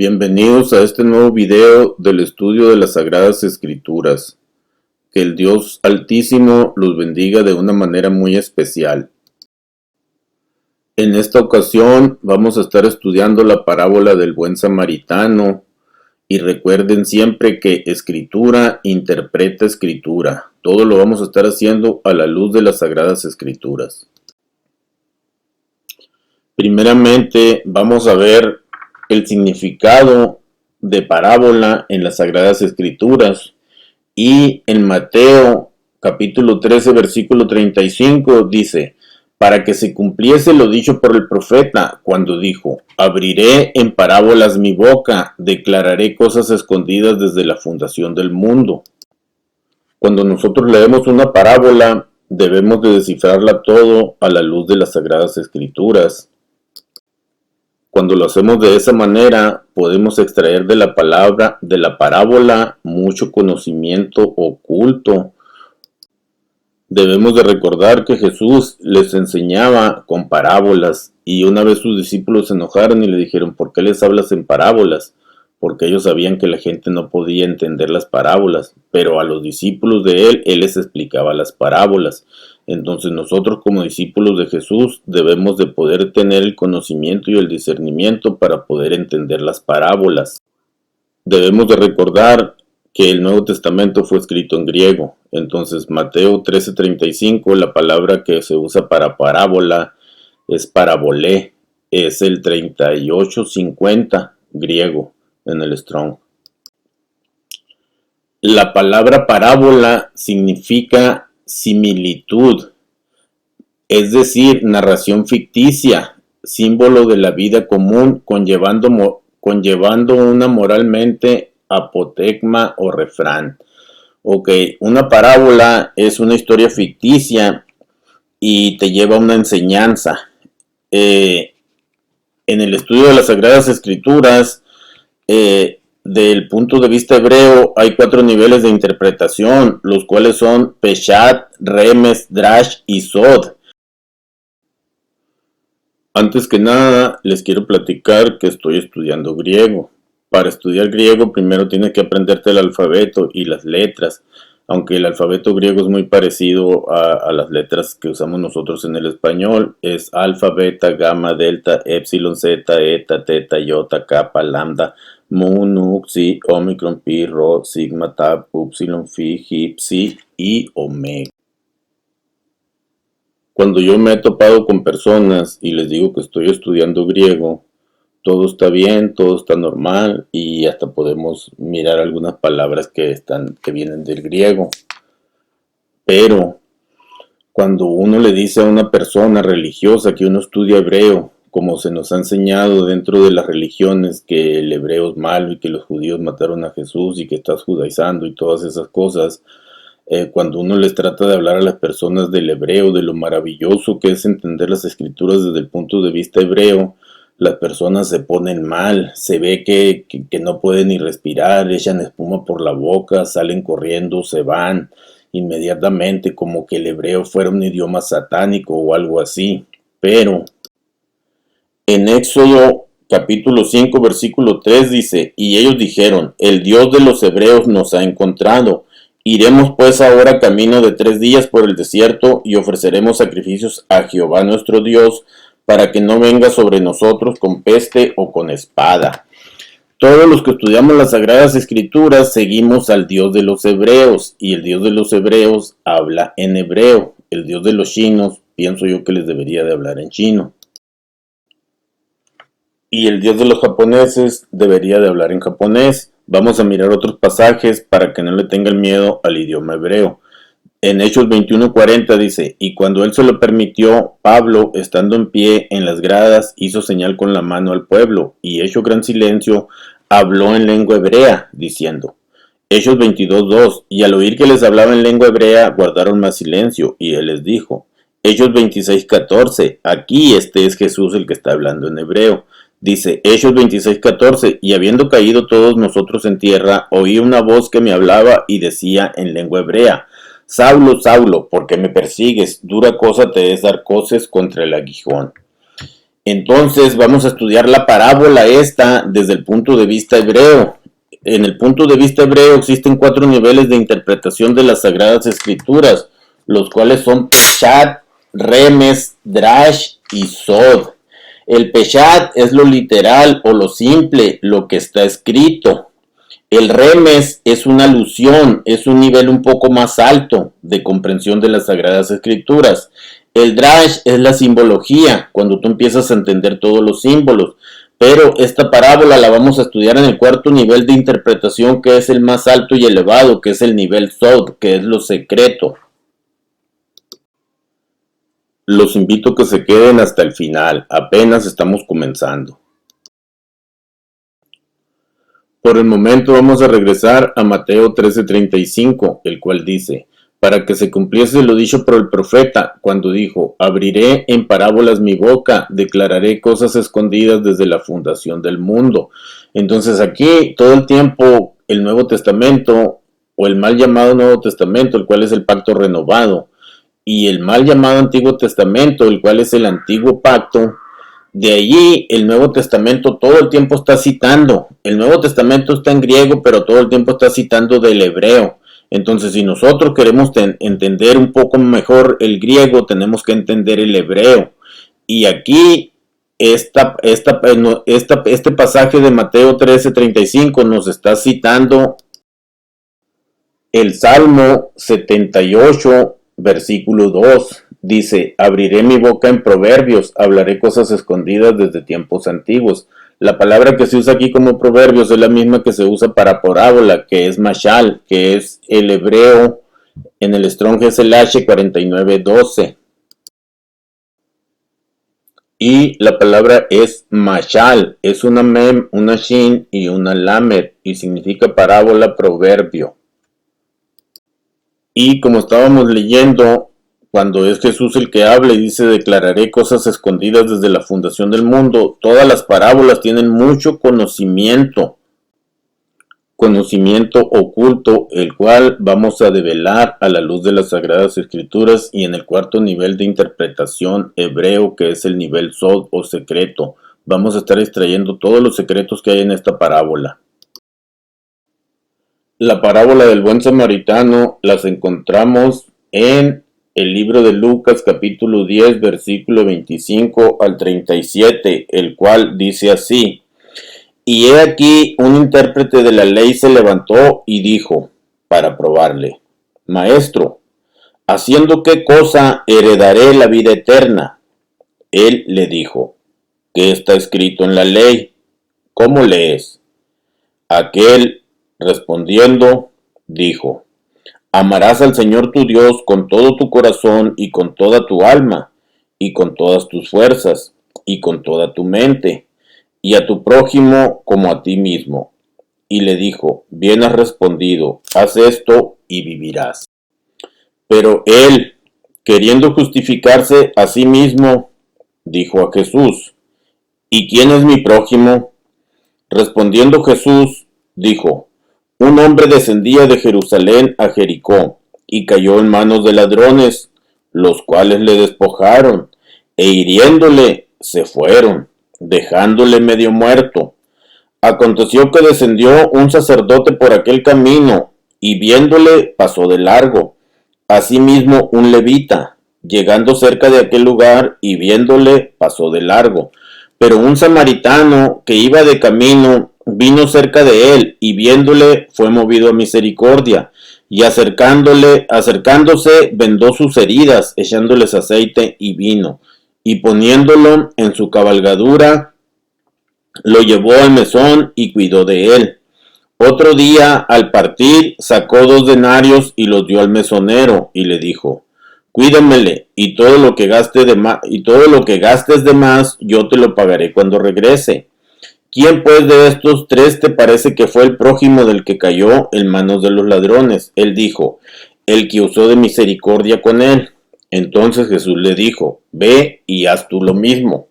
Bienvenidos a este nuevo video del estudio de las Sagradas Escrituras. Que el Dios Altísimo los bendiga de una manera muy especial. En esta ocasión vamos a estar estudiando la parábola del buen samaritano. Y recuerden siempre que Escritura interpreta Escritura. Todo lo vamos a estar haciendo a la luz de las Sagradas Escrituras. Primeramente vamos a ver el significado de parábola en las Sagradas Escrituras, y en Mateo capítulo 13 versículo 35 dice: para que se cumpliese lo dicho por el profeta cuando dijo: abriré en parábolas mi boca, declararé cosas escondidas desde la fundación del mundo. Cuando nosotros leemos una parábola, debemos de descifrarla todo a la luz de las Sagradas Escrituras. Cuando lo hacemos de esa manera, podemos extraer de la parábola mucho conocimiento oculto. Debemos de recordar que Jesús les enseñaba con parábolas, y una vez sus discípulos se enojaron y le dijeron: ¿por qué les hablas en parábolas? Porque ellos sabían que la gente no podía entender las parábolas, pero a los discípulos de él les explicaba las parábolas. Entonces nosotros, como discípulos de Jesús, debemos de poder tener el conocimiento y el discernimiento para poder entender las parábolas. Debemos de recordar que el Nuevo Testamento fue escrito en griego. Entonces Mateo 13:35, la palabra que se usa para parábola es parabolé, es el 3850 griego en el Strong. La palabra parábola significa similitud, es decir, narración ficticia, símbolo de la vida común, conllevando una moralmente apotegma o refrán. Ok, una parábola es una historia ficticia y te lleva a una enseñanza. En el estudio de las Sagradas Escrituras, del punto de vista hebreo, hay 4 niveles de interpretación, los cuales son Peshat, Remes, Drash y Sod. Antes que nada, les quiero platicar que estoy estudiando griego. Para estudiar griego, primero tienes que aprenderte el alfabeto y las letras, aunque el alfabeto griego es muy parecido a las letras que usamos nosotros en el español. Es alfa, beta, gamma, delta, epsilon, zeta, eta, teta, iota, kappa, lambda, mu, nu, xi, omicron, pi, rho, sigma, tau, upsilon, phi, hi, psi y omega. Cuando yo me he topado con personas y les digo que estoy estudiando griego, todo está bien, todo está normal, y hasta podemos mirar algunas palabras que vienen del griego. Pero cuando uno le dice a una persona religiosa que uno estudia hebreo, como se nos ha enseñado dentro de las religiones que el hebreo es malo y que los judíos mataron a Jesús y que estás judaizando y todas esas cosas, cuando uno les trata de hablar a las personas del hebreo, de lo maravilloso que es entender las escrituras desde el punto de vista hebreo, las personas se ponen mal, se ve que no pueden ni respirar, echan espuma por la boca, salen corriendo, se van inmediatamente, como que el hebreo fuera un idioma satánico o algo así. Pero en Éxodo capítulo 5 versículo 3 dice: y ellos dijeron: el Dios de los hebreos nos ha encontrado. Iremos pues ahora camino de 3 días por el desierto y ofreceremos sacrificios a Jehová nuestro Dios, para que no venga sobre nosotros con peste o con espada. Todos los que estudiamos las Sagradas Escrituras seguimos al Dios de los hebreos, y el Dios de los hebreos habla en hebreo. El Dios de los chinos, pienso yo que les debería de hablar en chino. Y el Dios de los japoneses debería de hablar en japonés. Vamos a mirar otros pasajes para que no le tengan miedo al idioma hebreo. En Hechos 21:40 dice: y cuando él se lo permitió, Pablo, estando en pie en las gradas, hizo señal con la mano al pueblo, y hecho gran silencio, habló en lengua hebrea, diciendo. Hechos 22:2: y al oír que les hablaba en lengua hebrea, guardaron más silencio, y él les dijo. Hechos 26:14: aquí este es Jesús el que está hablando en hebreo. Dice Hechos 26:14: y habiendo caído todos nosotros en tierra, oí una voz que me hablaba y decía en lengua hebrea: Saulo, Saulo, ¿por qué me persigues? Dura cosa te es dar coces contra el aguijón. Entonces vamos a estudiar la parábola esta desde el punto de vista hebreo. En el punto de vista hebreo existen 4 niveles de interpretación de las Sagradas Escrituras, los cuales son Peshat, Remes, Drash y Sod. El Peshat es lo literal o lo simple, lo que está escrito. El Remes es una alusión, es un nivel un poco más alto de comprensión de las Sagradas Escrituras. El Drash es la simbología, cuando tú empiezas a entender todos los símbolos. Pero esta parábola la vamos a estudiar en el 4º nivel de interpretación, que es el más alto y elevado, que es el nivel Sod, que es lo secreto. Los invito a que se queden hasta el final, apenas estamos comenzando. Por el momento vamos a regresar a Mateo 13:35, el cual dice: para que se cumpliese lo dicho por el profeta, cuando dijo: abriré en parábolas mi boca, declararé cosas escondidas desde la fundación del mundo. Entonces aquí todo el tiempo el Nuevo Testamento, o el mal llamado Nuevo Testamento, el cual es el pacto renovado, y el mal llamado Antiguo Testamento, el cual es el antiguo pacto, de allí el Nuevo Testamento todo el tiempo está citando. El Nuevo Testamento está en griego, pero todo el tiempo está citando del hebreo. Entonces, si nosotros queremos entender un poco mejor el griego, tenemos que entender el hebreo. Y aquí, este pasaje de Mateo 13:35 nos está citando el Salmo 78, versículo 2. Dice: abriré mi boca en proverbios, hablaré cosas escondidas desde tiempos antiguos. La palabra que se usa aquí como proverbios es la misma que se usa para parábola, que es mashal, que es el hebreo en el Strong SLH 49:12. Y la palabra es mashal, es una mem, una shin y una lamed, y significa parábola, proverbio. Y como estábamos leyendo, cuando es Jesús el que habla y dice: declararé cosas escondidas desde la fundación del mundo, todas las parábolas tienen mucho conocimiento oculto, el cual vamos a develar a la luz de las Sagradas Escrituras y en el 4º nivel de interpretación hebreo, que es el nivel Sod o secreto. Vamos a estar extrayendo todos los secretos que hay en esta parábola. La parábola del buen samaritano las encontramos en el libro de Lucas capítulo 10 versículo 25 al 37, el cual dice así: y he aquí un intérprete de la ley se levantó y dijo, para probarle: Maestro, ¿haciendo qué cosa heredaré la vida eterna? Él le dijo: ¿qué está escrito en la ley? ¿Cómo lees? Aquel, respondiendo, dijo: amarás al Señor tu Dios con todo tu corazón y con toda tu alma, y con todas tus fuerzas, y con toda tu mente, y a tu prójimo como a ti mismo. Y le dijo: bien has respondido, haz esto y vivirás. Pero él, queriendo justificarse a sí mismo, dijo a Jesús: ¿y quién es mi prójimo? Respondiendo Jesús, dijo: un hombre descendía de Jerusalén a Jericó, y cayó en manos de ladrones, los cuales le despojaron, e hiriéndole se fueron, dejándole medio muerto. Aconteció que descendió un sacerdote por aquel camino, y viéndole pasó de largo. Asimismo un levita, llegando cerca de aquel lugar, y viéndole pasó de largo. Pero un samaritano que iba de camino vino cerca de él, y viéndole fue movido a misericordia, y acercándose vendó sus heridas, echándoles aceite y vino, y poniéndolo en su cabalgadura, lo llevó al mesón y cuidó de él. Otro día, al partir, sacó 2 denarios y los dio al mesonero, y le dijo: cuídamele, y todo lo que gastes de más, yo te lo pagaré cuando regrese. ¿Quién pues de estos 3 te parece que fue el prójimo del que cayó en manos de los ladrones? Él dijo: el que usó de misericordia con él. Entonces Jesús le dijo: ve y haz tú lo mismo.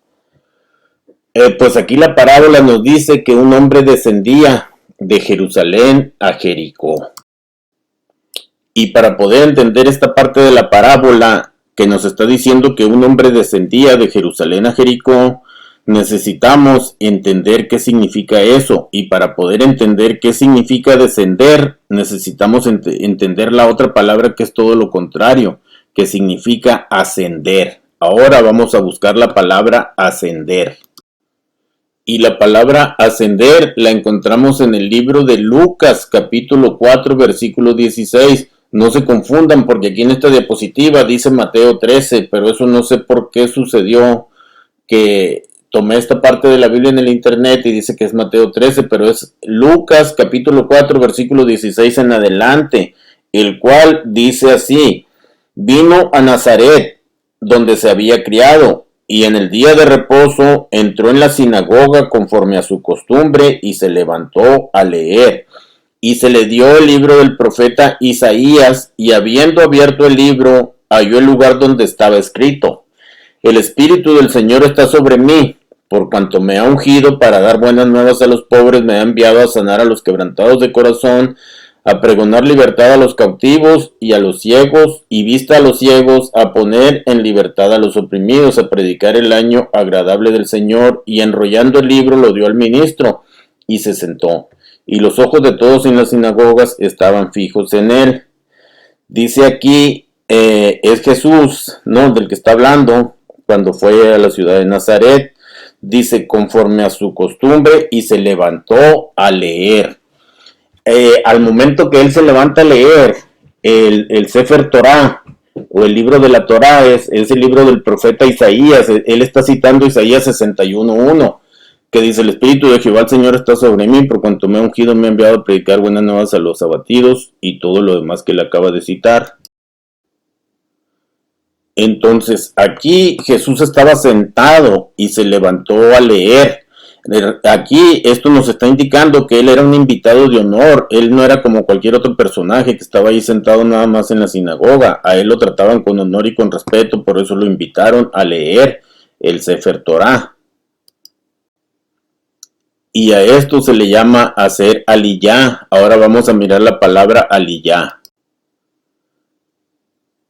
Pues aquí la parábola nos dice que un hombre descendía de Jerusalén a Jericó. Y para poder entender esta parte de la parábola que nos está diciendo que un hombre descendía de Jerusalén a Jericó, Necesitamos entender qué significa eso, y para poder entender qué significa descender, necesitamos entender la otra palabra que es todo lo contrario, que significa ascender. Ahora vamos a buscar la palabra ascender. Y la palabra ascender la encontramos en el libro de Lucas, capítulo 4, versículo 16. No se confundan porque aquí en esta diapositiva dice Mateo 13, pero eso no sé por qué sucedió, que tomé esta parte de la Biblia en el internet y dice que es Mateo 13, pero es Lucas capítulo 4, versículo 16 en adelante, el cual dice así: vino a Nazaret, donde se había criado, y en el día de reposo entró en la sinagoga conforme a su costumbre y se levantó a leer. Y se le dio el libro del profeta Isaías, y habiendo abierto el libro, halló el lugar donde estaba escrito: el Espíritu del Señor está sobre mí, por cuanto me ha ungido para dar buenas nuevas a los pobres, me ha enviado a sanar a los quebrantados de corazón, a pregonar libertad a los cautivos y a los ciegos, y vista a los ciegos, a poner en libertad a los oprimidos, a predicar el año agradable del Señor. Y enrollando el libro lo dio al ministro, y se sentó. Y los ojos de todos en las sinagogas estaban fijos en él. Dice aquí, es Jesús, ¿no?, del que está hablando, cuando fue a la ciudad de Nazaret. Dice, conforme a su costumbre, y se levantó a leer. Al momento que él se levanta a leer el Sefer Torah, o el libro de la Torah, es el libro del profeta Isaías. Él está citando Isaías 61:1, que dice: el Espíritu de Jehová el Señor está sobre mí, por cuanto me ha ungido, me ha enviado a predicar buenas nuevas a los abatidos, y todo lo demás que él acaba de citar. Entonces, aquí Jesús estaba sentado y se levantó a leer. Aquí esto nos está indicando que él era un invitado de honor. Él no era como cualquier otro personaje que estaba ahí sentado nada más en la sinagoga. A él lo trataban con honor y con respeto, por eso lo invitaron a leer el Sefer Torah. Y a esto se le llama hacer aliyá. Ahora vamos a mirar la palabra aliyá.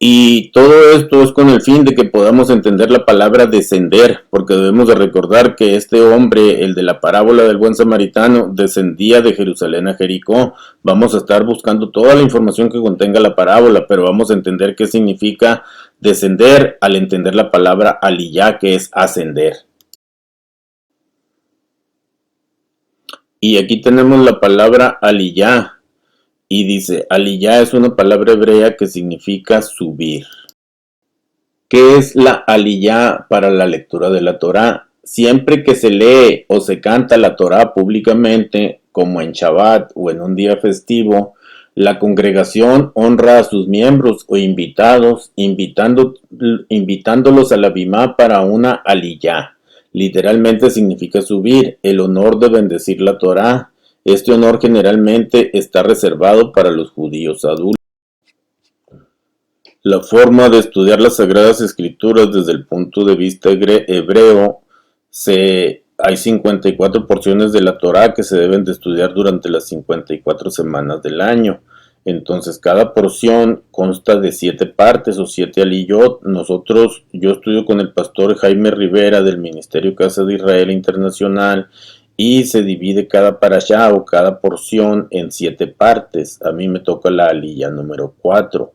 Y todo esto es con el fin de que podamos entender la palabra descender, porque debemos de recordar que este hombre, el de la parábola del buen samaritano, descendía de Jerusalén a Jericó. Vamos a estar buscando toda la información que contenga la parábola, pero vamos a entender qué significa descender al entender la palabra aliyá, que es ascender. Y aquí tenemos la palabra aliyá. Y dice, aliyá es una palabra hebrea que significa subir. ¿Qué es la aliyá para la lectura de la Torá? Siempre que se lee o se canta la Torá públicamente, como en Shabbat o en un día festivo, la congregación honra a sus miembros o invitados, invitándolos a la bimá para una aliyá. Literalmente significa subir, el honor de bendecir la Torá. Este honor generalmente está reservado para los judíos adultos. La forma de estudiar las Sagradas Escrituras desde el punto de vista hebreo, hay 54 porciones de la Torá que se deben de estudiar durante las 54 semanas del año. Entonces cada porción consta de 7 partes o 7 aliyot. Yo estudio con el pastor Jaime Rivera del Ministerio Casa de Israel Internacional, y se divide cada parashá o cada porción en 7 partes. A mí me toca la aliyá número 4.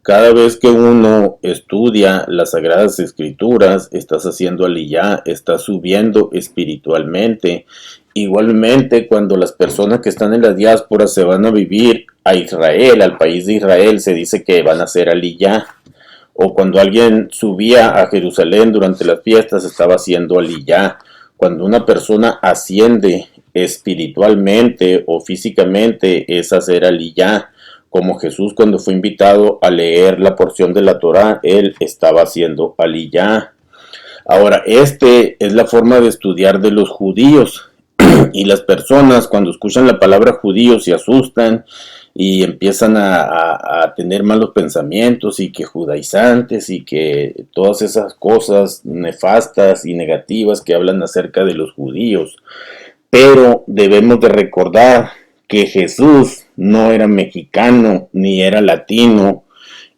Cada vez que uno estudia las Sagradas Escrituras, estás haciendo aliyá, estás subiendo espiritualmente. Igualmente, cuando las personas que están en la diáspora se van a vivir a Israel, al país de Israel, se dice que van a hacer aliyá. O cuando alguien subía a Jerusalén durante las fiestas, estaba haciendo aliyá. Cuando una persona asciende espiritualmente o físicamente, es hacer aliyá. Como Jesús, cuando fue invitado a leer la porción de la Torá, él estaba haciendo aliyá. Ahora, es la forma de estudiar de los judíos. Y las personas, cuando escuchan la palabra judío, se asustan y empiezan a tener malos pensamientos, y que judaizantes, y que todas esas cosas nefastas y negativas que hablan acerca de los judíos. Pero debemos de recordar que Jesús no era mexicano ni era latino,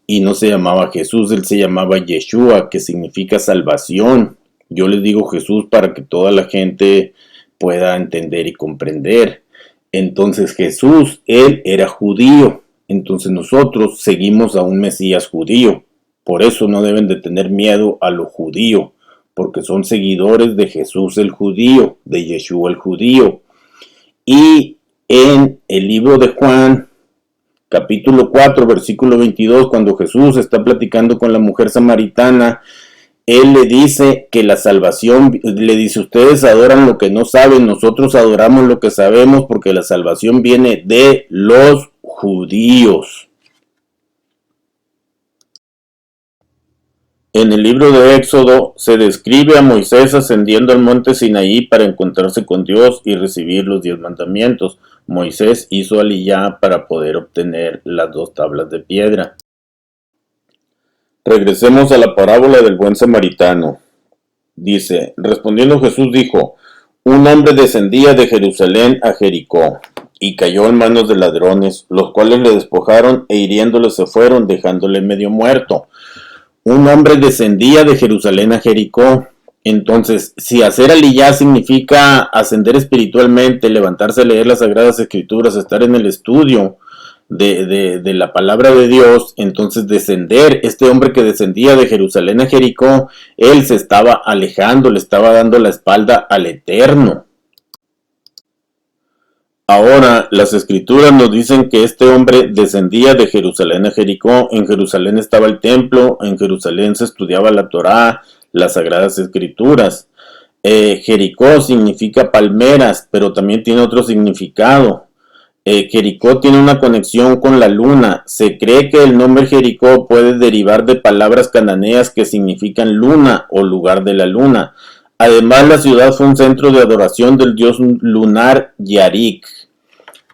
y no se llamaba Jesús, él se llamaba Yeshua, que significa salvación. Yo les digo Jesús para que toda la gente pueda entender y comprender. Entonces Jesús, él era judío. Entonces nosotros seguimos a un Mesías judío. Por eso no deben de tener miedo a lo judío, porque son seguidores de Jesús el judío, de Yeshua el judío. Y en el libro de Juan, capítulo 4, versículo 22, cuando Jesús está platicando con la mujer samaritana, él le dice que la salvación, le dice, ustedes adoran lo que no saben, nosotros adoramos lo que sabemos, porque la salvación viene de los judíos. En el libro de Éxodo se describe a Moisés ascendiendo al monte Sinaí para encontrarse con Dios y recibir los 10 mandamientos. Moisés hizo aliyá para poder obtener las 2 tablas de piedra. Regresemos a la parábola del buen samaritano. Dice, respondiendo Jesús dijo, un hombre descendía de Jerusalén a Jericó y cayó en manos de ladrones, los cuales le despojaron e hiriéndole se fueron, dejándole medio muerto. Un hombre descendía de Jerusalén a Jericó. Entonces, si hacer aliyá significa ascender espiritualmente, levantarse a leer las Sagradas Escrituras, estar en el estudio de la palabra de Dios, entonces descender, este hombre que descendía de Jerusalén a Jericó, él se estaba alejando, le estaba dando la espalda al Eterno. Ahora, las escrituras nos dicen que este hombre descendía de Jerusalén a Jericó. En Jerusalén estaba el templo, en Jerusalén se estudiaba la Torá, las Sagradas Escrituras. Jericó significa palmeras, pero también tiene otro significado. Jericó tiene una conexión con la luna. Se cree que el nombre Jericó puede derivar de palabras cananeas que significan luna o lugar de la luna. Además, la ciudad fue un centro de adoración del dios lunar Yarik.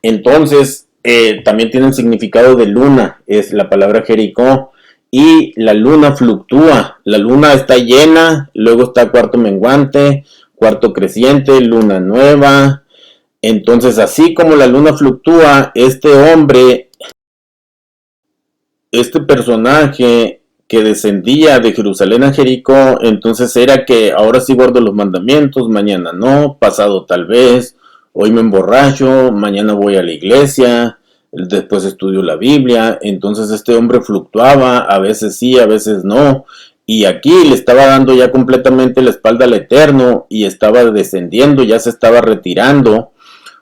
Entonces, también tiene un significado de luna, es la palabra Jericó. Y la luna fluctúa, la luna está llena, luego está cuarto menguante, cuarto creciente, luna nueva. Entonces, así como la luna fluctúa, este hombre, este personaje que descendía de Jerusalén a Jericó, entonces era que ahora sí guardo los mandamientos, mañana no, pasado tal vez, hoy me emborracho, mañana voy a la iglesia, después estudio la Biblia. Entonces este hombre fluctuaba, a veces sí, a veces no, y aquí le estaba dando ya completamente la espalda al Eterno y estaba descendiendo, ya se estaba retirando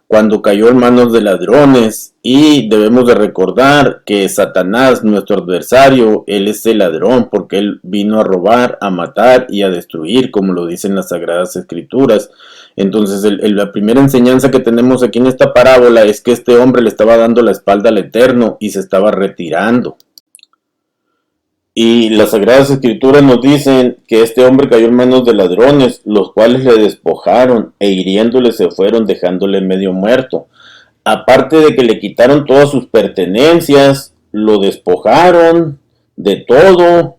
cuando cayó en manos de ladrones. Y debemos de recordar que Satanás, nuestro adversario, él es el ladrón porque él vino a robar, a matar y a destruir, como lo dicen las Sagradas Escrituras. Entonces la primera enseñanza que tenemos aquí en esta parábola es que este hombre le estaba dando la espalda al Eterno y se estaba retirando. Y las Sagradas Escrituras nos dicen que este hombre cayó en manos de ladrones, los cuales le despojaron e hiriéndole se fueron, dejándole medio muerto. Aparte de que le quitaron todas sus pertenencias, lo despojaron de todo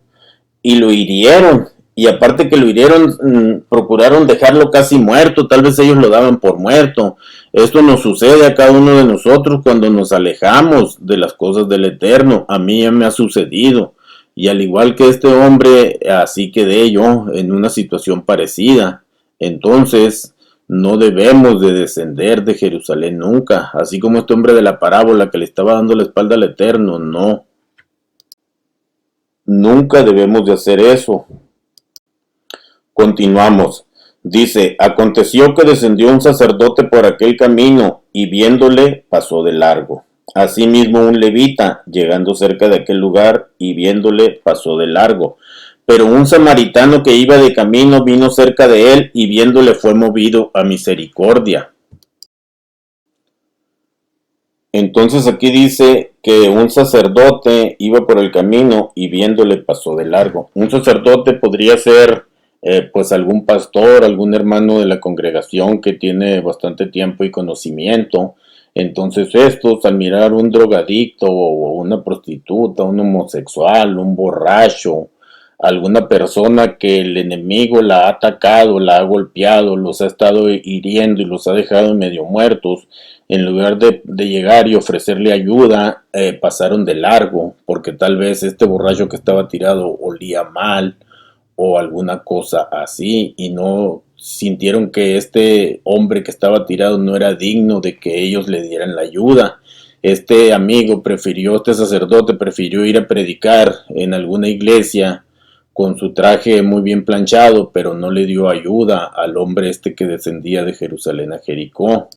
y lo hirieron. Y aparte que lo hirieron, procuraron dejarlo casi muerto, tal vez ellos lo daban por muerto. Esto nos sucede a cada uno de nosotros cuando nos alejamos de las cosas del Eterno. A mí ya me ha sucedido. Y al igual que este hombre, así quedé yo en una situación parecida. Entonces, no debemos de descender de Jerusalén nunca. Así como este hombre de la parábola que le estaba dando la espalda al Eterno, no. Nunca debemos de hacer eso. Continuamos. Dice, aconteció que descendió un sacerdote por aquel camino y viéndole pasó de largo. Asimismo un levita, llegando cerca de aquel lugar y viéndole, pasó de largo. Pero un samaritano que iba de camino vino cerca de él y viéndole fue movido a misericordia. Entonces aquí dice que un sacerdote iba por el camino y viéndole pasó de largo. Un sacerdote podría ser pues algún pastor, algún hermano de la congregación que tiene bastante tiempo y conocimiento. Entonces estos, al mirar un drogadicto o una prostituta, un homosexual, un borracho, alguna persona que el enemigo la ha atacado, la ha golpeado, los ha estado hiriendo y los ha dejado medio muertos, en lugar de llegar y ofrecerle ayuda, pasaron de largo, porque tal vez este borracho que estaba tirado olía mal, o alguna cosa así, y no sintieron que este hombre que estaba tirado no era digno de que ellos le dieran la ayuda. Este sacerdote prefirió ir a predicar en alguna iglesia con su traje muy bien planchado, pero no le dio ayuda al hombre este que descendía de Jerusalén a Jericó.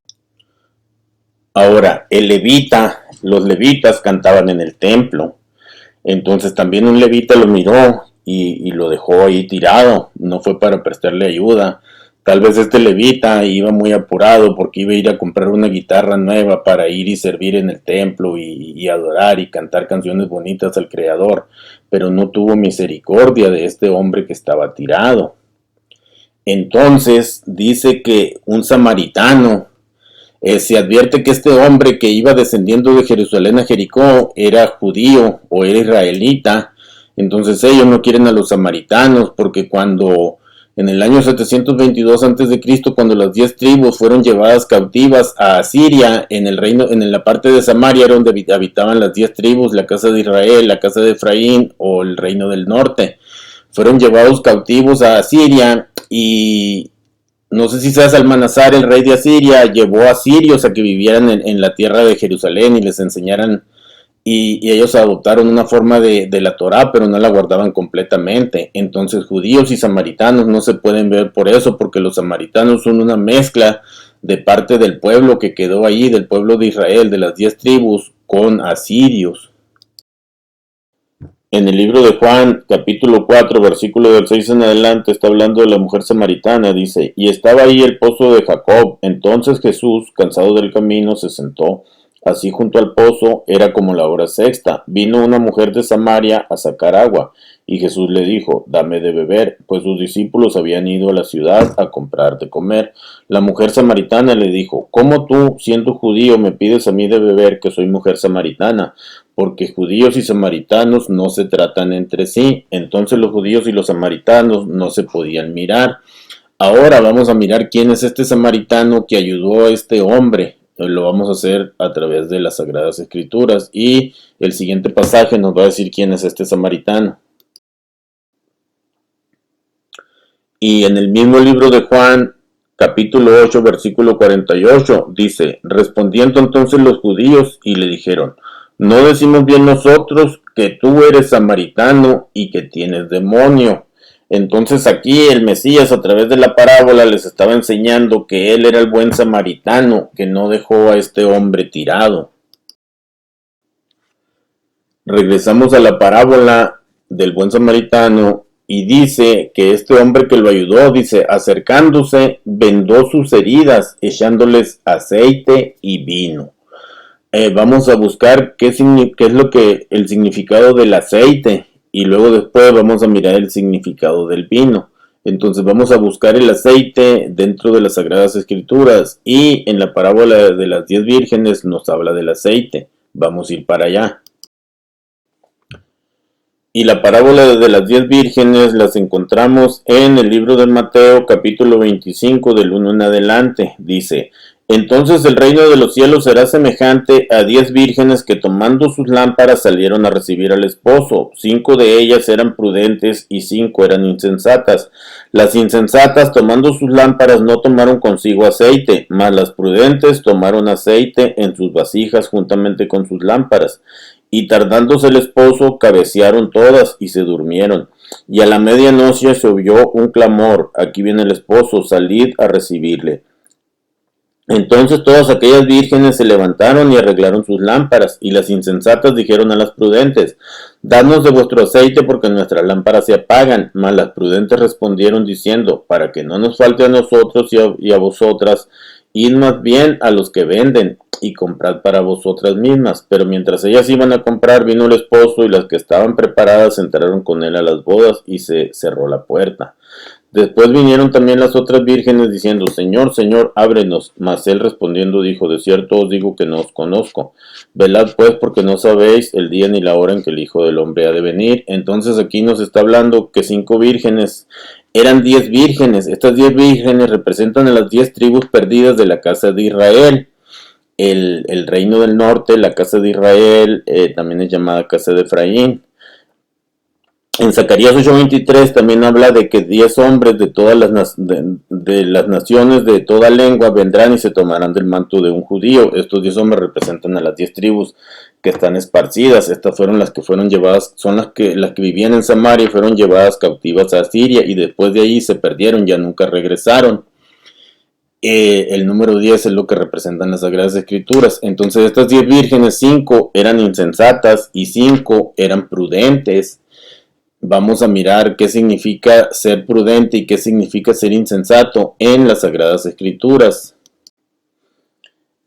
Ahora, los levitas cantaban en el templo. Entonces también un levita lo miró y lo dejó ahí tirado. No fue para prestarle ayuda. Tal vez este levita iba muy apurado porque iba a ir a comprar una guitarra nueva para ir y servir en el templo y adorar y cantar canciones bonitas al Creador, pero no tuvo misericordia de este hombre que estaba tirado. Entonces dice que un samaritano, se advierte que este hombre que iba descendiendo de Jerusalén a Jericó era judío o era israelita. Entonces ellos no quieren a los samaritanos porque cuando en el año 722 a.C., cuando las 10 tribus fueron llevadas cautivas a Asiria, en la parte de Samaria era donde habitaban las 10 tribus, la casa de Israel, la casa de Efraín o el reino del norte. Fueron llevados cautivos a Asiria y no sé si sea Salmanasar, el rey de Asiria, llevó a sirios a que vivieran en la tierra de Jerusalén y les enseñaran, y ellos adoptaron una forma de la Torá, pero no la guardaban completamente. Entonces judíos y samaritanos no se pueden ver por eso, porque los samaritanos son una mezcla de parte del pueblo que quedó ahí, del pueblo de Israel, de las 10 tribus, con asirios. En el libro de Juan, capítulo 4, versículo del 6 en adelante, está hablando de la mujer samaritana. Dice, y estaba ahí el pozo de Jacob. Entonces Jesús, cansado del camino, se sentó. Así junto al pozo, era como la hora sexta. Vino una mujer de Samaria a sacar agua. Y Jesús le dijo, dame de beber, pues sus discípulos habían ido a la ciudad a comprar de comer. La mujer samaritana le dijo, ¿cómo tú, siendo judío, me pides a mí de beber, que soy mujer samaritana? Porque judíos y samaritanos no se tratan entre sí. Entonces los judíos y los samaritanos no se podían mirar. Ahora vamos a mirar quién es este samaritano que ayudó a este hombre. Lo vamos a hacer a través de las Sagradas Escrituras. Y el siguiente pasaje nos va a decir quién es este samaritano. Y en el mismo libro de Juan, capítulo 8, versículo 48, dice, respondiendo entonces los judíos y le dijeron, ¿no decimos bien nosotros que tú eres samaritano y que tienes demonio? Entonces aquí el Mesías a través de la parábola les estaba enseñando que él era el buen samaritano, que no dejó a este hombre tirado. Regresamos a la parábola del buen samaritano y dice que este hombre que lo ayudó, dice, acercándose, vendó sus heridas, echándoles aceite y vino. Vamos a buscar qué es el significado del aceite y luego después vamos a mirar el significado del vino. Entonces vamos a buscar el aceite dentro de las Sagradas Escrituras y en la parábola de las 10 vírgenes nos habla del aceite. Vamos a ir para allá. Y la parábola de las 10 vírgenes las encontramos en el libro de Mateo, capítulo 25, del 1 en adelante. Dice, entonces el reino de los cielos será semejante a 10 vírgenes que tomando sus lámparas salieron a recibir al esposo. 5 de ellas eran prudentes y 5 eran insensatas. Las insensatas tomando sus lámparas no tomaron consigo aceite, mas las prudentes tomaron aceite en sus vasijas juntamente con sus lámparas. Y tardándose el esposo, cabecearon todas y se durmieron. Y a la medianoche se oyó un clamor, aquí viene el esposo, salid a recibirle. Entonces todas aquellas vírgenes se levantaron y arreglaron sus lámparas, y las insensatas dijeron a las prudentes, dadnos de vuestro aceite porque nuestras lámparas se apagan. Mas las prudentes respondieron diciendo, para que no nos falte a nosotros y a vosotras, id más bien a los que venden y comprad para vosotras mismas. Pero mientras ellas iban a comprar, vino el esposo, y las que estaban preparadas entraron con él a las bodas, y se cerró la puerta. Después vinieron también las otras vírgenes diciendo, Señor, Señor, ábrenos. Mas él respondiendo dijo, de cierto os digo que no os conozco. Velad pues, porque no sabéis el día ni la hora en que el Hijo del Hombre ha de venir. Entonces aquí nos está hablando que 5 vírgenes eran 10 vírgenes. Estas 10 vírgenes representan a las 10 tribus perdidas de la casa de Israel. El reino del norte, la casa de Israel, también es llamada casa de Efraín. En Zacarías 8:23 también habla de que 10 hombres de todas de las naciones, de toda lengua, vendrán y se tomarán del manto de un judío. Estos 10 hombres representan a las 10 tribus que están esparcidas. Estas fueron las que fueron llevadas, son las que vivían en Samaria y fueron llevadas cautivas a Siria, y después de ahí se perdieron, ya nunca regresaron. El número 10 es lo que representan las Sagradas Escrituras. Entonces estas 10 vírgenes, 5 eran insensatas y 5 eran prudentes. Vamos a mirar qué significa ser prudente y qué significa ser insensato en las Sagradas Escrituras.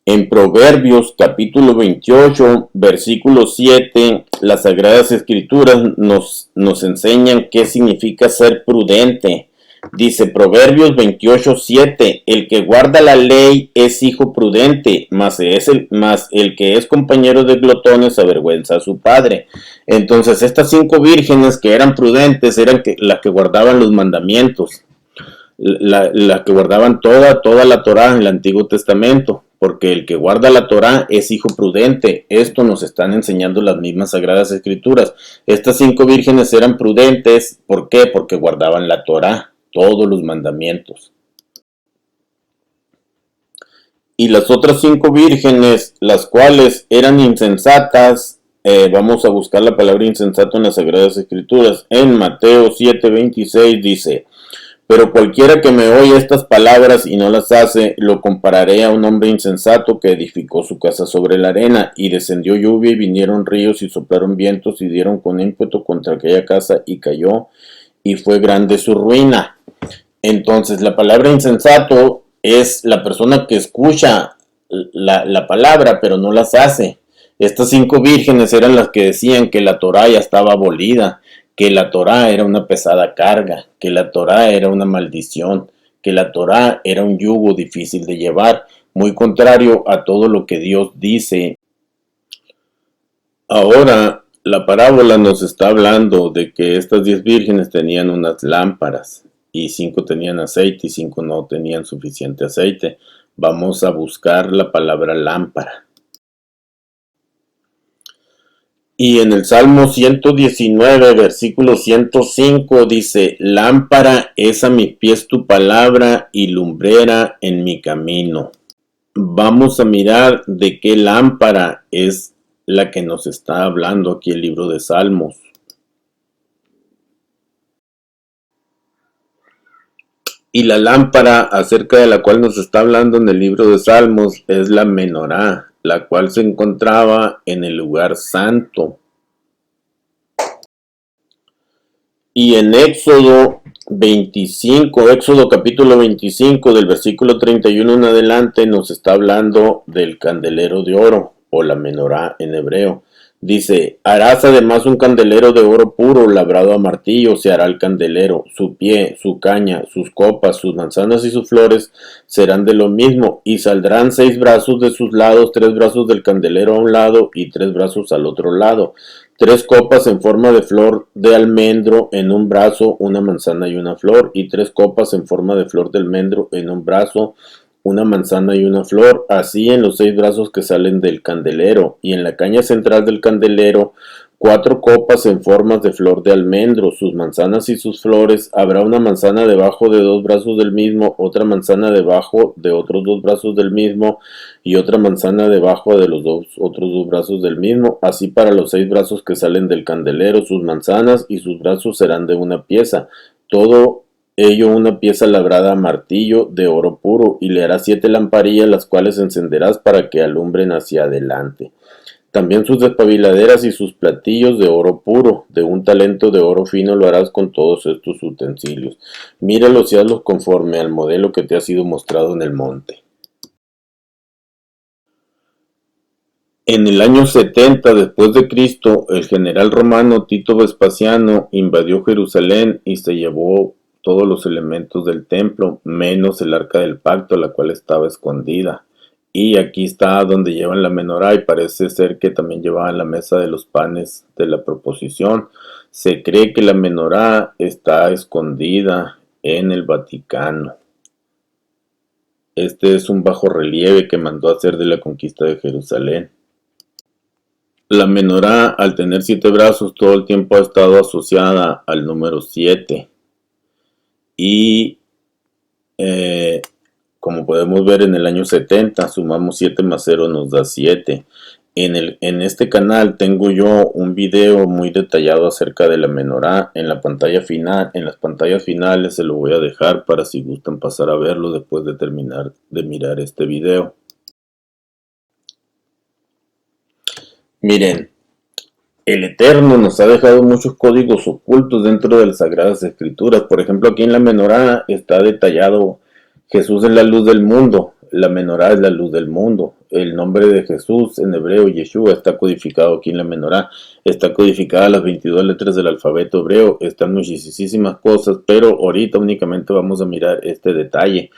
En Proverbios capítulo 28, versículo 7, las Sagradas Escrituras nos enseñan qué significa ser prudente. Dice Proverbios 28:7, el que guarda la ley es hijo prudente, mas el que es compañero de glotones avergüenza a su padre. Entonces estas 5 vírgenes que eran prudentes eran las que guardaban los mandamientos, las que guardaban toda la Torá en el Antiguo Testamento, porque el que guarda la Torá es hijo prudente. Esto nos están enseñando las mismas Sagradas Escrituras. Estas 5 vírgenes eran prudentes, ¿por qué? Porque guardaban la Torá, todos los mandamientos. Y las otras 5 vírgenes, las cuales eran insensatas, vamos a buscar la palabra insensato en las Sagradas Escrituras. En Mateo 7:26 dice: pero cualquiera que me oye estas palabras y no las hace, lo compararé a un hombre insensato que edificó su casa sobre la arena, y descendió lluvia y vinieron ríos y soplaron vientos y dieron con ímpetu contra aquella casa y cayó, y fue grande su ruina. Entonces la palabra insensato es la persona que escucha la palabra pero no las hace. Estas 5 vírgenes eran las que decían que la Torá ya estaba abolida, que la Torá era una pesada carga, que la Torá era una maldición, que la Torá era un yugo difícil de llevar, muy contrario a todo lo que Dios dice. Ahora la parábola nos está hablando de que estas 10 vírgenes tenían unas lámparas, y 5 tenían aceite y 5 no tenían suficiente aceite. Vamos a buscar la palabra lámpara. Y en el Salmo 119, versículo 105 dice: lámpara es a mis pies tu palabra y lumbrera en mi camino. Vamos a mirar de qué lámpara es la que nos está hablando aquí el libro de Salmos. Y la lámpara acerca de la cual nos está hablando en el libro de Salmos es la menorá, la cual se encontraba en el lugar santo. Y en Éxodo 25, Éxodo capítulo 25, del versículo 31 en adelante, nos está hablando del candelero de oro, o la menorá en hebreo. Dice: harás además un candelero de oro puro, labrado a martillo se hará el candelero, su pie, su caña, sus copas, sus manzanas y sus flores serán de lo mismo, y saldrán 6 brazos de sus lados, 3 brazos del candelero a un lado y 3 brazos al otro lado. 3 copas en forma de flor de almendro en un brazo, una manzana y una flor, y 3 copas en forma de flor de almendro en un brazo, una manzana y una flor, así en los 6 brazos que salen del candelero, y en la caña central del candelero 4 copas en formas de flor de almendro, sus manzanas y sus flores. Habrá una manzana debajo de 2 brazos del mismo, otra manzana debajo de otros 2 brazos del mismo, y otra manzana debajo de los otros 2 brazos del mismo, así para los 6 brazos que salen del candelero. Sus manzanas y sus brazos serán de una pieza, todo ello una pieza labrada a martillo de oro puro, y le harás 7 lamparillas, las cuales encenderás para que alumbren hacia adelante. También sus despabiladeras y sus platillos de oro puro, de un talento de oro fino lo harás con todos estos utensilios. Míralos y hazlos conforme al modelo que te ha sido mostrado en el monte. En el año 70 después de Cristo, el general romano Tito Vespasiano invadió Jerusalén y se llevó todos los elementos del templo, menos el arca del pacto, la cual estaba escondida. Y aquí está donde llevan la menorá, y parece ser que también llevaban la mesa de los panes de la proposición. Se cree que la menorá está escondida en el Vaticano. Este es un bajorrelieve que mandó hacer de la conquista de Jerusalén. La menorá, al tener 7 brazos, todo el tiempo ha estado asociada al número 7. Y eh, como podemos ver en el año 70, sumamos 7 más 0 nos da 7. En este canal tengo yo un video muy detallado acerca de la menorá en la pantalla final. En las pantallas finales se lo voy a dejar para si gustan pasar a verlo después de terminar de mirar este video. Miren, el Eterno nos ha dejado muchos códigos ocultos dentro de las Sagradas Escrituras. Por ejemplo, aquí en la menorá está detallado: Jesús es la luz del mundo. La menorá es la luz del mundo. El nombre de Jesús en hebreo, Yeshua, está codificado aquí en la menorá. Está codificada las 22 letras del alfabeto hebreo. Están muchísimas cosas, pero ahorita únicamente vamos a mirar este detalle.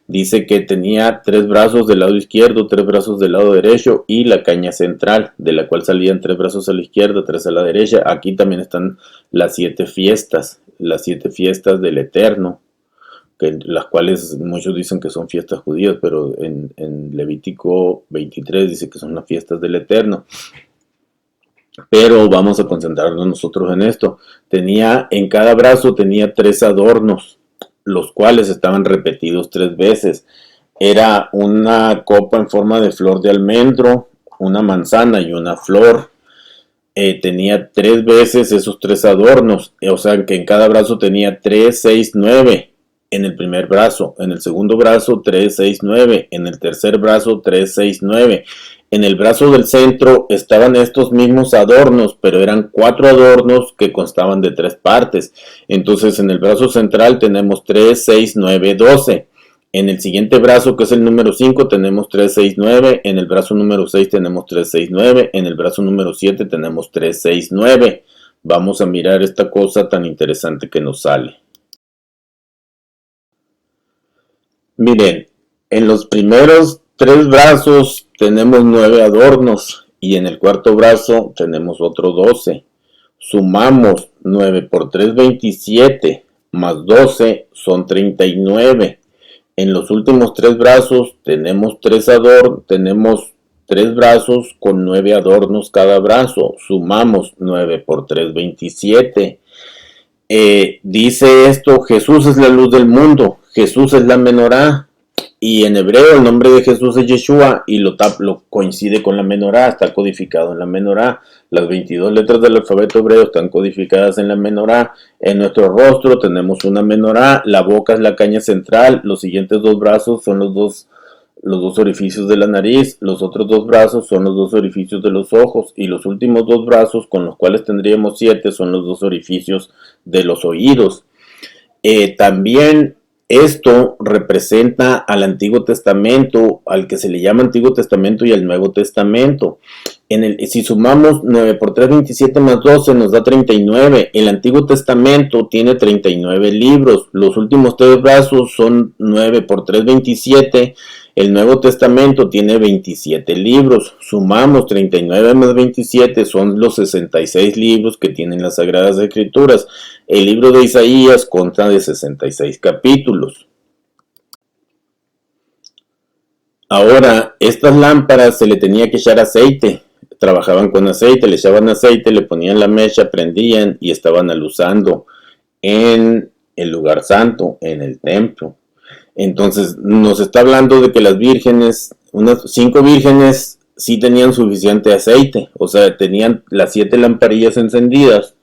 Dice que tenía 3 brazos del lado izquierdo, 3 brazos del lado derecho y la caña central, de la cual salían 3 brazos a la izquierda, 3 a la derecha. Aquí también están las 7 fiestas del Eterno, las cuales muchos dicen que son fiestas judías, pero en Levítico 23 dice que son las fiestas del Eterno. Pero vamos a concentrarnos nosotros en esto. En cada brazo tenía 3 adornos, los cuales estaban repetidos 3 veces. Era una copa en forma de flor de almendro, una manzana y una flor. Tenía 3 veces esos 3 adornos, o sea que en cada brazo tenía 3, 6, 9. En el primer brazo, en el segundo brazo 3, 6, 9, en el tercer brazo 3, 6, 9. En el brazo del centro estaban estos mismos adornos, pero eran 4 adornos que constaban de 3 partes. Entonces en el brazo central tenemos 3, 6, 9, 12. En el siguiente brazo, que es el número 5, tenemos 3, 6, 9. En el brazo número 6 tenemos 3, 6, 9. En el brazo número 7 tenemos 3, 6, 9. Vamos a mirar esta cosa tan interesante que nos sale. Miren, en los primeros 3 brazos tenemos 9 adornos y en el cuarto brazo tenemos otro 12. Sumamos 9 por 3, 27, más 12 son 39. En los últimos 3 brazos tenemos 3 brazos con 9 adornos cada brazo. Sumamos 9 por 3, 27. Dice esto: Jesús es la luz del mundo. Jesús es la menorá. Y en hebreo el nombre de Jesús es Yeshua y lo coincide con la menorá, está codificado en la menorá. Las 22 letras del alfabeto hebreo están codificadas en la menorá. En nuestro rostro tenemos una menorá, la boca es la caña central, los siguientes 2 brazos son los dos orificios de la nariz, los otros 2 brazos son los 2 orificios de los ojos y los últimos 2 brazos, con los cuales tendríamos 7, son los 2 orificios de los oídos. También esto representa al Antiguo Testamento, al que se le llama Antiguo Testamento y al Nuevo Testamento. Si sumamos 9 por 3, 27 más 12 nos da 39. El Antiguo Testamento tiene 39 libros. Los últimos 3 brazos son 9 por 3, 27. El Nuevo Testamento tiene 27 libros. Sumamos 39 más 27, son los 66 libros que tienen las Sagradas Escrituras. El libro de Isaías consta de 66 capítulos. Ahora, estas lámparas se le tenía que echar aceite. Trabajaban con aceite, le echaban aceite, le ponían la mecha, prendían y estaban aluzando en el lugar santo, en el templo. Entonces nos está hablando de que las vírgenes, unas 5 vírgenes, sí tenían suficiente aceite, o sea, tenían las 7 lamparillas encendidas.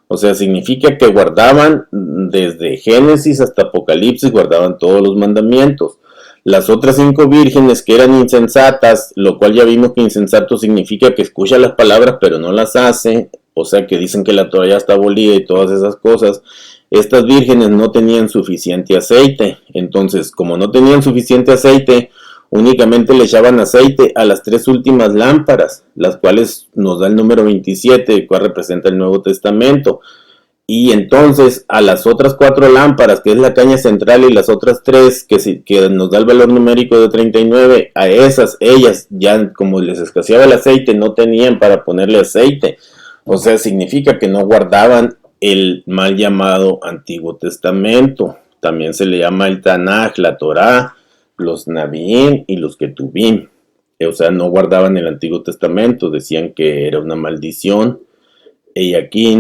O sea, significa que guardaban desde Génesis hasta Apocalipsis, guardaban todos los mandamientos. Las otras 5 vírgenes que eran insensatas, lo cual ya vimos que insensato significa que escucha las palabras pero no las hace, o sea que dicen que la Torah ya está abolida y todas esas cosas. Estas vírgenes no tenían suficiente aceite, entonces como no tenían suficiente aceite, únicamente le echaban aceite a las 3 últimas lámparas, las cuales nos da el número 27, el cual representa el Nuevo Testamento. Y entonces a las otras 4 lámparas, que es la caña central, y las otras 3, que nos da el valor numérico de 39, a ellas ya como les escaseaba el aceite, no tenían para ponerle aceite. O sea, significa que no guardaban el mal llamado Antiguo Testamento. También se le llama el Tanaj, la Torá, los Nabiim y los Ketubim. O sea, no guardaban el Antiguo Testamento, decían que era una maldición. Y aquí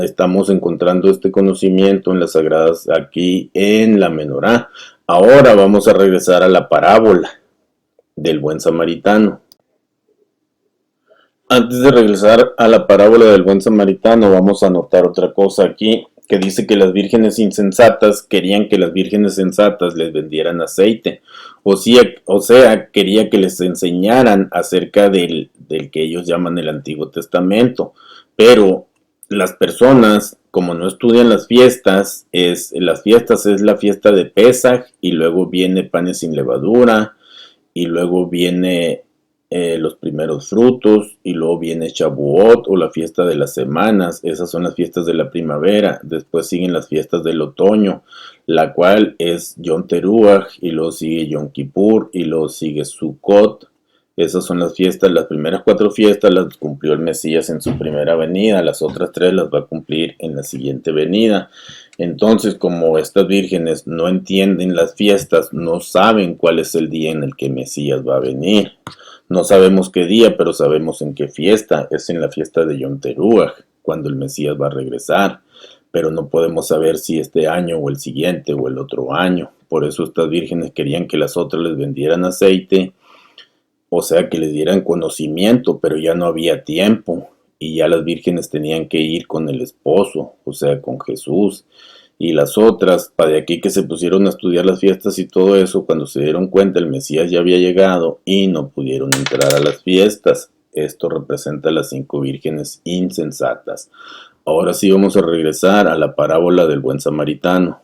estamos encontrando este conocimiento en las Sagradas, aquí en la Menorá. Ahora vamos a regresar a la parábola del buen samaritano. Antes de regresar a la parábola del buen samaritano, vamos a notar otra cosa aquí, que dice que las vírgenes insensatas querían que las vírgenes sensatas les vendieran aceite. O sea, quería que les enseñaran acerca del que ellos llaman el Antiguo Testamento. Pero las personas, como no estudian las fiestas es la fiesta de Pesaj, y luego viene panes sin levadura, y luego viene los primeros frutos, y luego viene Shavuot o la fiesta de las semanas. Esas son las fiestas de la primavera. Después siguen las fiestas del otoño, la cual es Yom Teruah, y luego sigue Yom Kippur, y luego sigue Sukkot. Esas son las fiestas. Las primeras 4 fiestas las cumplió el Mesías en su primera venida, las otras 3 las va a cumplir en la siguiente venida. Entonces, como estas vírgenes no entienden las fiestas, no saben cuál es el día en el que Mesías va a venir. No sabemos qué día, pero sabemos en qué fiesta. Es en la fiesta de Yom Teruah, cuando el Mesías va a regresar. Pero no podemos saber si este año o el siguiente o el otro año. Por eso estas vírgenes querían que las otras les vendieran aceite, o sea, que les dieran conocimiento, pero ya no había tiempo. Y ya las vírgenes tenían que ir con el esposo, o sea, con Jesús. Y las otras, para de aquí que se pusieron a estudiar las fiestas y todo eso, cuando se dieron cuenta el Mesías ya había llegado y no pudieron entrar a las fiestas. Esto representa a las 5 vírgenes insensatas. Ahora sí vamos a regresar a la parábola del buen samaritano.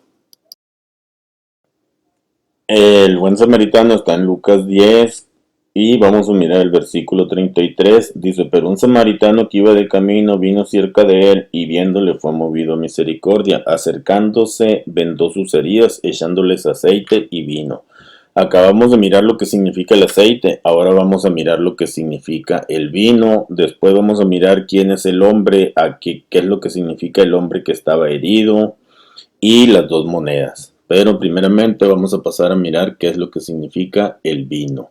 El buen samaritano está en Lucas 10 y vamos a mirar el versículo 33. Dice: pero un samaritano que iba de camino vino cerca de él, y viéndole fue movido a misericordia. Acercándose, vendó sus heridas, echándoles aceite y vino. Acabamos de mirar lo que significa el aceite, ahora vamos a mirar lo que significa el vino. Después vamos a mirar quién es el hombre, qué es lo que significa el hombre que estaba herido, y las 2 monedas. Pero primeramente vamos a pasar a mirar qué es lo que significa el vino.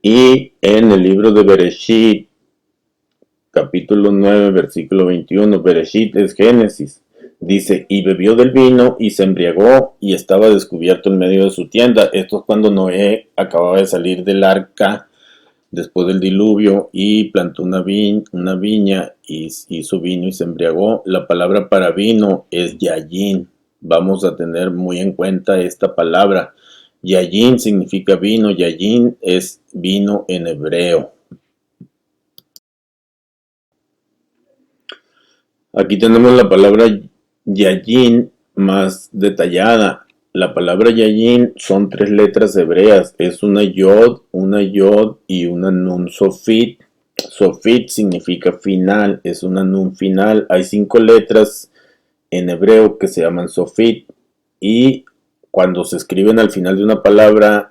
Y en el libro de Bereshit, capítulo 9, versículo 21, Bereshit es Génesis. Dice: y bebió del vino y se embriagó, y estaba descubierto en medio de su tienda. Esto es cuando Noé acababa de salir del arca después del diluvio, y plantó una viña, y hizo vino y se embriagó. La palabra para vino es yayin. Vamos a tener muy en cuenta esta palabra. Yayin significa vino. Yayin es vino en hebreo. Aquí tenemos la palabra yayin más detallada. La palabra yayin son 3 letras hebreas. Es una yod y una nun sofit. Sofit significa final, es una nun final. Hay 5 letras en hebreo que se llaman sofit, y cuando se escriben al final de una palabra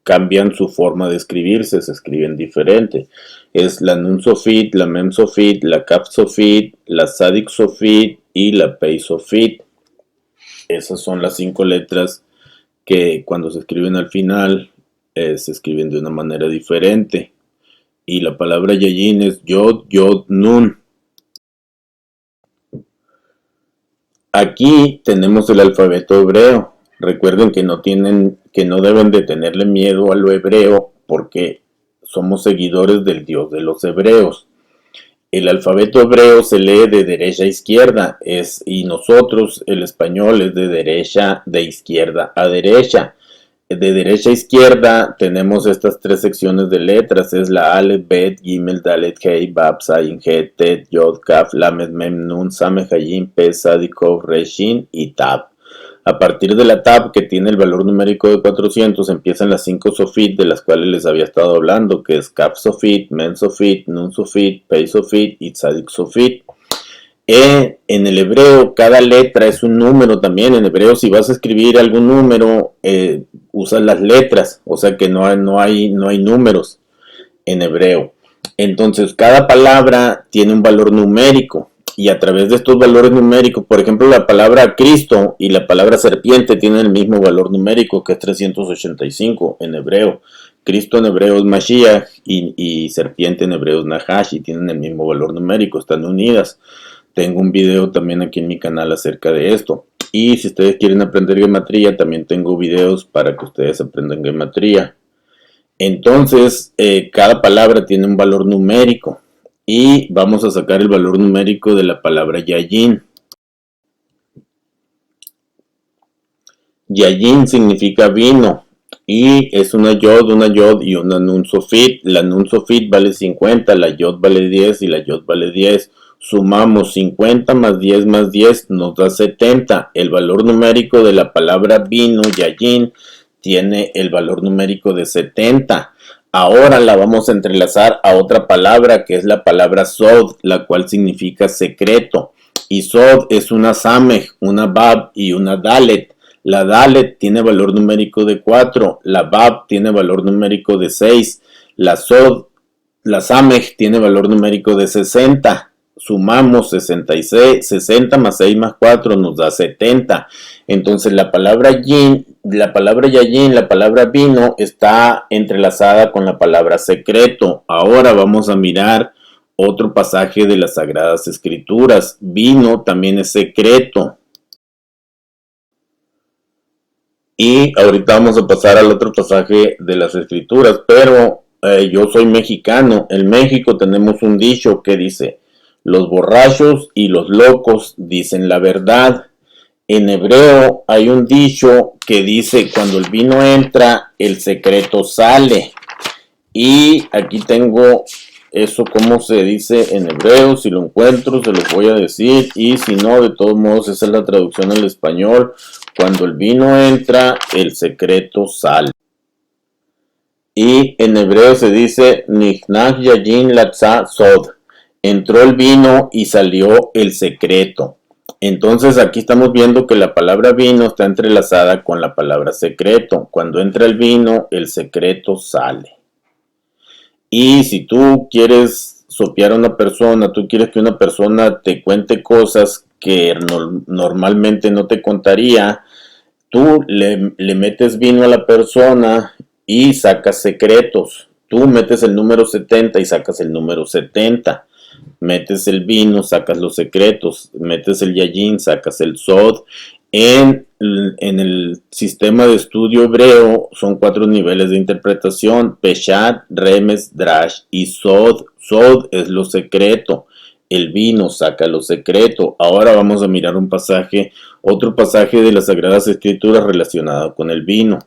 cambian su forma de escribirse, se escriben diferente. Es la nun sofit, la mem sofit, la kaf sofit, la sadik sofit y la pei sofit. Esas son las 5 letras que cuando se escriben al final se escriben de una manera diferente. Y la palabra yayin es yod, nun. Aquí tenemos el alfabeto hebreo. Recuerden que no deben de tenerle miedo a lo hebreo, porque somos seguidores del Dios de los hebreos. El alfabeto hebreo se lee de derecha a izquierda, y nosotros, el español, es de izquierda a derecha. De derecha a izquierda tenemos estas 3 secciones de letras, es la Aleph, Bet, Gimel, Dalet, Hei, Bab, Zayin, Het, Tet, Yod, Kaf, Lamed, Mem, Nun, Sameh, Hayim, Pe, Sadik, Kof, Reshin y Tab. A partir de la tab, que tiene el valor numérico de 400, empiezan las 5 sofit de las cuales les había estado hablando, que es kaf sofit, mem sofit, nun sofit, pei sofit y tzadik sofit. En el hebreo cada letra es un número también. En hebreo, si vas a escribir algún número, usas las letras, o sea que no hay números en hebreo. Entonces cada palabra tiene un valor numérico, y a través de estos valores numéricos, por ejemplo, la palabra Cristo y la palabra serpiente tienen el mismo valor numérico, que es 385 en hebreo. Cristo en hebreo es Mashiach y serpiente en hebreo es Nahash, y tienen el mismo valor numérico, están unidas. Tengo un video también aquí en mi canal acerca de esto. Y si ustedes quieren aprender gematría, también tengo videos para que ustedes aprendan gematría. Entonces, cada palabra tiene un valor numérico. Y vamos a sacar el valor numérico de la palabra Yayin. Yayin significa vino. Y es una yod y una nun sofit. La nun sofit vale 50, la yod vale 10 y la yod vale 10. Sumamos 50 más 10 nos da 70. El valor numérico de la palabra vino, Yayin, tiene el valor numérico de 70. Ahora la vamos a entrelazar a otra palabra, que es la palabra Sod, la cual significa secreto. Y Sod es una Samej, una Bab y una Dalet. La Dalet tiene valor numérico de 4, la Bab tiene valor numérico de 6, la Sod, la Samej tiene valor numérico de 60. Sumamos 66, 60 más 6 más 4 nos da 70. Entonces la palabra yin, la palabra yayin, la palabra vino está entrelazada con la palabra secreto. Ahora vamos a mirar otro pasaje de las Sagradas Escrituras. Vino también es secreto. Y ahorita vamos a pasar al otro pasaje de las Escrituras, pero yo soy mexicano. En México tenemos un dicho que dice: los borrachos y los locos dicen la verdad. En hebreo hay un dicho que dice: cuando el vino entra, el secreto sale. Y aquí tengo eso, como se dice en hebreo. Si lo encuentro, se los voy a decir. Y si no, de todos modos, esa es la traducción al español. Cuando el vino entra, el secreto sale. Y en hebreo se dice: Nichnach yayin latza sod. Entró el vino y salió el secreto. Entonces aquí estamos viendo que la palabra vino está entrelazada con la palabra secreto. Cuando entra el vino, el secreto sale. Y si tú quieres sopear a una persona, tú quieres que una persona te cuente cosas que normalmente no te contaría, tú le metes vino a la persona y sacas secretos. Tú metes el número 70 y sacas el número 70. Metes el vino, sacas los secretos. Metes el yayin, sacas el sod. En el sistema de estudio hebreo son 4 niveles de interpretación: Peshat, Remes, Drash y Sod. Sod es lo secreto. El vino saca lo secreto. Ahora vamos a mirar un pasaje, otro pasaje de las Sagradas Escrituras relacionado con el vino.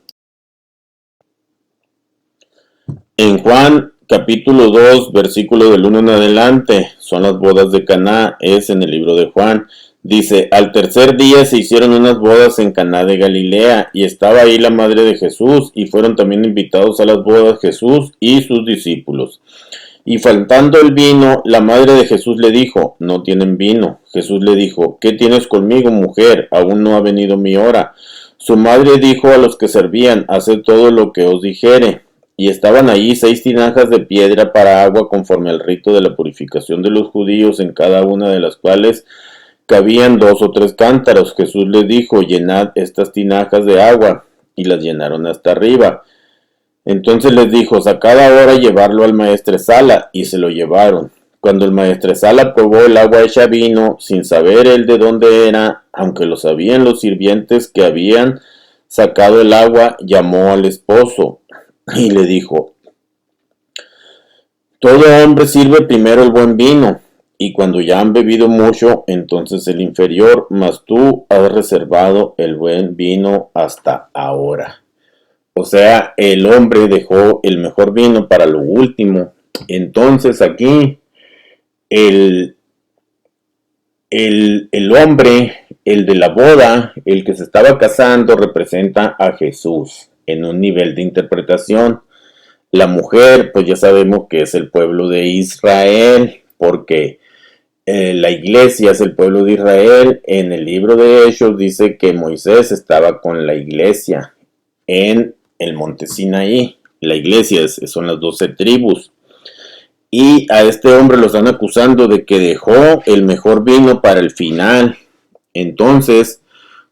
En Juan capítulo 2, versículo del 1 en adelante, son las bodas de Caná, es en el libro de Juan. Dice: al tercer día se hicieron unas bodas en Caná de Galilea, y estaba ahí la madre de Jesús, y fueron también invitados a las bodas Jesús y sus discípulos. Y faltando el vino, la madre de Jesús le dijo: no tienen vino. Jesús le dijo: ¿qué tienes conmigo, mujer? Aún no ha venido mi hora. Su madre dijo a los que servían: haced todo lo que os dijere. Y estaban allí 6 tinajas de piedra para agua, conforme al rito de la purificación de los judíos, en cada una de las cuales cabían 2 o 3 cántaros. Jesús les dijo: llenad estas tinajas de agua. Y las llenaron hasta arriba. Entonces les dijo: sacad ahora y llevarlo al maestresala. Y se lo llevaron. Cuando el maestresala probó el agua hecha vino, sin saber él de dónde era, aunque lo sabían los sirvientes que habían sacado el agua, llamó al esposo y le dijo: todo hombre sirve primero el buen vino, y cuando ya han bebido mucho, entonces el inferior, mas tú has reservado el buen vino hasta ahora. O sea, el hombre dejó el mejor vino para lo último. Entonces aquí el hombre, el de la boda, el que se estaba casando, representa a Jesús en un nivel de interpretación. La mujer, pues ya sabemos que es el pueblo de Israel, porque la iglesia es el pueblo de Israel. En el libro de Hechos dice que Moisés estaba con la iglesia en el monte Sinaí. La iglesia son las 12 tribus. Y a este hombre lo están acusando de que dejó el mejor vino para el final. Entonces,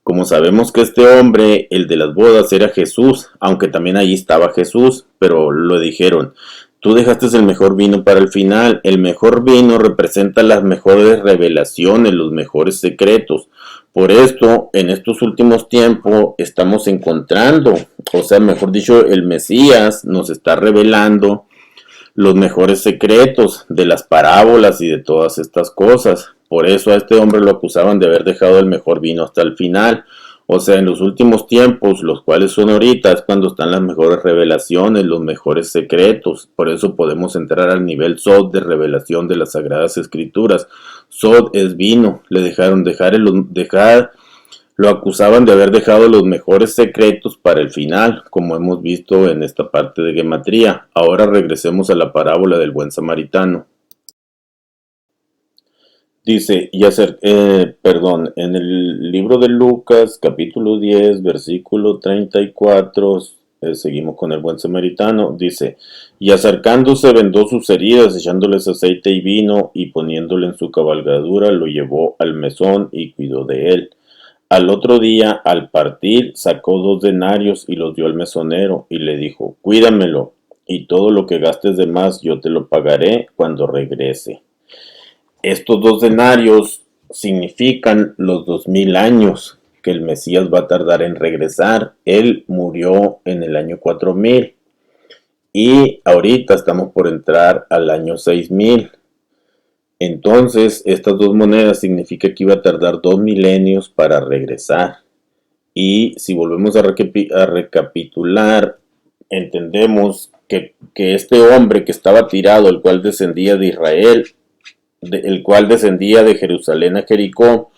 como sabemos que este hombre, el de las bodas, era Jesús, aunque también allí estaba Jesús, pero lo dijeron, tú dejaste el mejor vino para el final. El mejor vino representa las mejores revelaciones, los mejores secretos. Por esto, en estos últimos tiempos estamos encontrando, o sea, mejor dicho, el Mesías nos está revelando los mejores secretos de las parábolas y de todas estas cosas. Por eso a este hombre lo acusaban de haber dejado el mejor vino hasta el final. O sea, en los últimos tiempos, los cuales son ahorita, es cuando están las mejores revelaciones, los mejores secretos. Por eso podemos entrar al nivel Sod de revelación de las Sagradas Escrituras. Sod es vino. Le dejaron lo acusaban de haber dejado los mejores secretos para el final, como hemos visto en esta parte de Gematría. Ahora regresemos a la parábola del buen samaritano. Dice, en el libro de Lucas, capítulo 10, versículo 34, seguimos con el buen samaritano, dice, y acercándose vendó sus heridas, echándoles aceite y vino, y poniéndole en su cabalgadura, lo llevó al mesón y cuidó de él. Al otro día, al partir, sacó 2 denarios y los dio al mesonero, y le dijo, cuídamelo, y todo lo que gastes de más yo te lo pagaré cuando regrese. Estos 2 denarios significan los 2000 años que el Mesías va a tardar en regresar. Él murió en el año 4000 y ahorita estamos por entrar al año 6000. Entonces, estas 2 monedas significa que iba a tardar 2 milenios para regresar. Y si volvemos a recapitular, entendemos que este hombre que estaba tirado, el cual descendía de Israel, el cual descendía de Jerusalén a Jericó,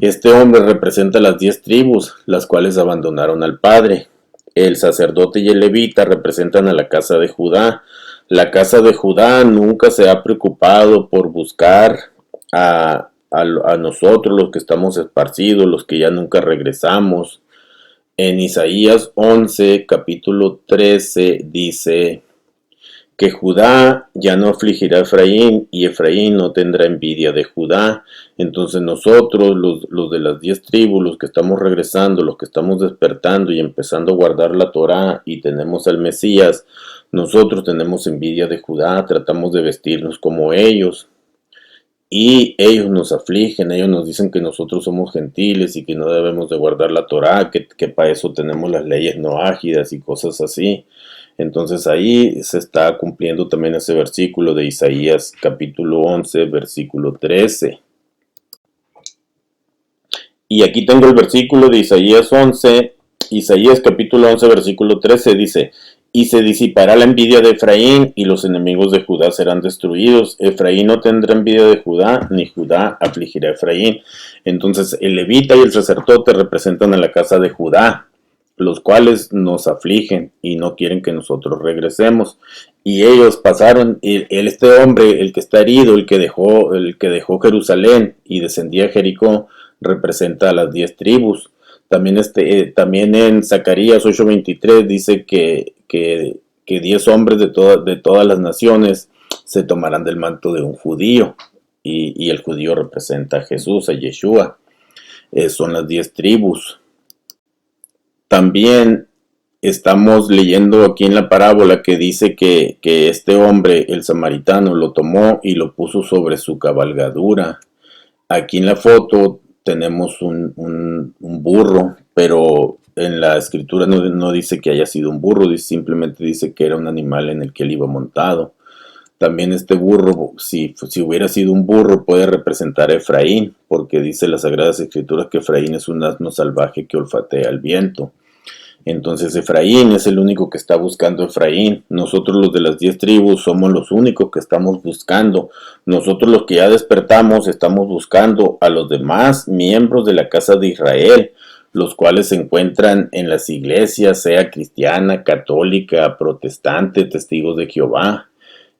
este hombre representa las 10 tribus, las cuales abandonaron al Padre. El sacerdote y el levita representan a la casa de Judá. La casa de Judá nunca se ha preocupado por buscar a nosotros, los que estamos esparcidos, los que ya nunca regresamos. En Isaías 11, capítulo 13, dice que Judá ya no afligirá a Efraín y Efraín no tendrá envidia de Judá. Entonces nosotros, los de las 10 tribus, los que estamos regresando, los que estamos despertando y empezando a guardar la Torá y tenemos al Mesías, nosotros tenemos envidia de Judá, tratamos de vestirnos como ellos. Y ellos nos afligen, ellos nos dicen que nosotros somos gentiles y que no debemos de guardar la Torá, que para eso tenemos las leyes no ágidas y cosas así. Entonces ahí se está cumpliendo también ese versículo de Isaías capítulo 11, versículo 13. Y aquí tengo el versículo de Isaías 11, Isaías capítulo 11, versículo 13 dice, y se disipará la envidia de Efraín y los enemigos de Judá serán destruidos. Efraín no tendrá envidia de Judá, ni Judá afligirá a Efraín. Entonces el levita y el sacerdote representan a la casa de Judá, los cuales nos afligen y no quieren que nosotros regresemos. Y ellos pasaron, este hombre, el que está herido, el que dejó Jerusalén y descendía a Jericó, representa a las 10 tribus. También en Zacarías 8:23 dice que 10 hombres de todas las naciones se tomarán del manto de un judío. Y el judío representa a Jesús, a Yeshua. Son las 10 tribus. También estamos leyendo aquí en la parábola que dice que este hombre, el samaritano, lo tomó y lo puso sobre su cabalgadura. Aquí en la foto tenemos un burro, pero en la escritura no dice que haya sido un burro, simplemente dice que era un animal en el que él iba montado. También este burro, si hubiera sido un burro, puede representar a Efraín, porque dice las Sagradas Escrituras que Efraín es un asno salvaje que olfatea el viento. Entonces Efraín es el único que está buscando Efraín. Nosotros los de las 10 tribus somos los únicos que estamos buscando. Nosotros los que ya despertamos estamos buscando a los demás miembros de la casa de Israel, los cuales se encuentran en las iglesias, sea cristiana, católica, protestante, testigos de Jehová.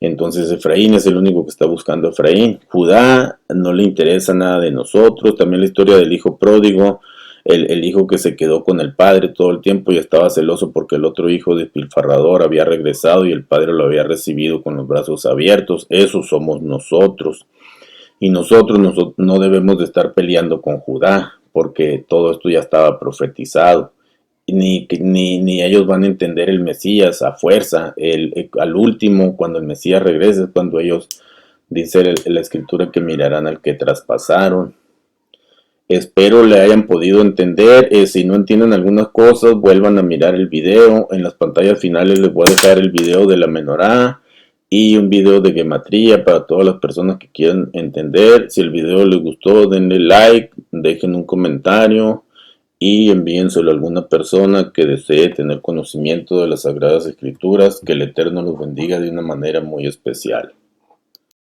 Entonces Efraín es el único que está buscando a Efraín. Judá no le interesa nada de nosotros. También la historia del hijo pródigo el hijo que se quedó con el padre todo el tiempo y estaba celoso porque el otro hijo despilfarrador había regresado y el padre lo había recibido con los brazos abiertos. Esos somos nosotros. Y nosotros no debemos de estar peleando con Judá, porque todo esto ya estaba profetizado. Ni ellos van a entender el Mesías a fuerza. Al último, cuando el Mesías regrese, es cuando ellos, dice la escritura, que mirarán al que traspasaron. Espero le hayan podido entender. Si no entienden algunas cosas, vuelvan a mirar el video. En las pantallas finales les voy a dejar el video de la menorá y un video de gematría para todas las personas que quieran entender. Si el video les gustó, denle like, dejen un comentario y envíenselo a alguna persona que desee tener conocimiento de las Sagradas Escrituras. Que el Eterno los bendiga de una manera muy especial.